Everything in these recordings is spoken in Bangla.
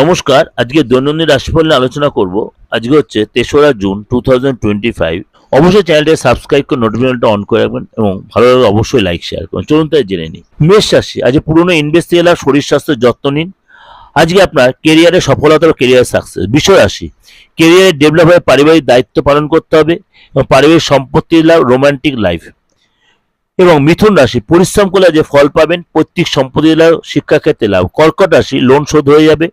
নমস্কার। আজকে দৈনন্দিন রাশিফল নিয়ে আলোচনা করব। আজকে হচ্ছে 3রা জুন 2025। অবশ্যই চ্যানেলটি সাবস্ক্রাইব করে নোটিফিকেশনটা অন করে রাখবেন এবং ভালো লাগলে অবশ্যই লাইক শেয়ার করুন। চলুন তাই জেনে নিই। মেষ রাশি, আজ পুরনো ইনভেস্ট এলার শরীর স্বাস্থ্যের যত্ন নিন। আজকে আপনার কেরিয়ারে সফলতা ও কেরিয়ার সাকসেস। বিষয় রাশি, কেরিয়ারে ডেভেলপ হয়ে পারিবারিক দায়িত্ব পালন করতে হবে এবং পারিবারিক সম্পত্তি লাভ, রোমান্টিক লাইফ। এবং মিথুন রাশি, পরিশ্রম করলে যে ফল পাবেন, পৈতৃক সম্পত্তি লাভ, শিক্ষাক্ষেত্রে লাভ। কর্কট রাশি, লোন শোধ হয়ে যাবে,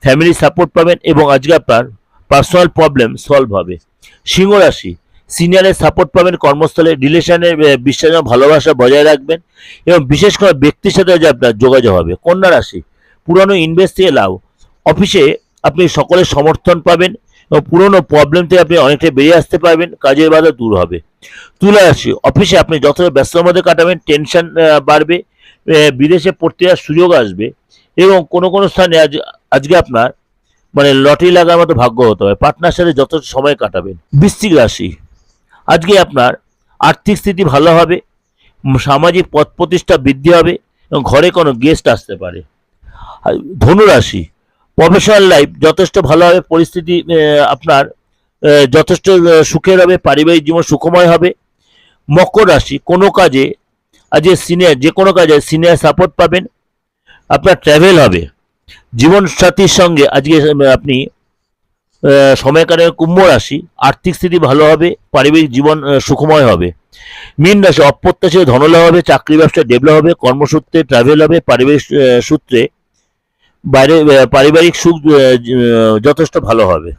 ফ্যামিলি সাপোর্ট পাবেন এবং আজকে আপনার পার্সোনাল প্রবলেম সলভ হবে। সিংহ রাশি, সিনিয়রের সাপোর্ট পাবেন, কর্মস্থলে রিলেশনের বিশ্বাস এবং ভালোবাসা বজায় রাখবেন এবং বিশেষ করে ব্যক্তির সাথে যে আপনার যোগাযোগ হবে। কন্যা রাশি, পুরানো ইনভেস্ট থেকে লাভ, অফিসে আপনি সকলের সমর্থন পাবেন এবং পুরনো প্রবলেম থেকে আপনি অনেকটা বেরিয়ে আসতে পারবেন, কাজের বাধা দূর হবে। তুলা রাশি, অফিসে আপনি যতটা ব্যস্ততার মধ্যে কাটাবেন, টেনশন বাড়বে, বিদেশে পড়তে যাওয়ার সুযোগ আসবে এবং কোনো কোনো স্থানে আজকে আপনার লটারি লাগার মতো ভাগ্য হতে হবে। পার্টনার সাথে যত সময় কাটাবেন। বৃশ্চিক রাশি, আজকে আপনার আর্থিক স্থিতি ভালো হবে, সামাজিক পদ প্রতিষ্ঠা বৃদ্ধি হবে এবং ঘরে কোনো গেস্ট আসতে পারে। ধনু রাশি, প্রফেশনাল লাইফ যথেষ্ট ভালো হবে, পরিস্থিতি আপনার যথেষ্ট সুখের হবে, পারিবারিক জীবন সুখময় হবে। মকর রাশি, কোনো কাজে আজকে যে কোনো কাজে সিনিয়র সাপোর্ট পাবেন, আপনার ট্র্যাভেল হবে। জীবন সাথীর সঙ্গে আজকে আপনি সময় কাটাবেন। কুম্ভ রাশি, আর্থিক স্থিতি ভালো হবে, পারিবারিক জীবন সুখময় হবে। মীন রাশি, অপ্রত্যাশিত ধনলাভ হবে, চাকরি ব্যবসা ডেভেলপ হবে, কর্মসূত্রে ট্রাভেল হবে, পারিবারিক সূত্রে পারিবারিক সুখ যথেষ্ট ভালো হবে।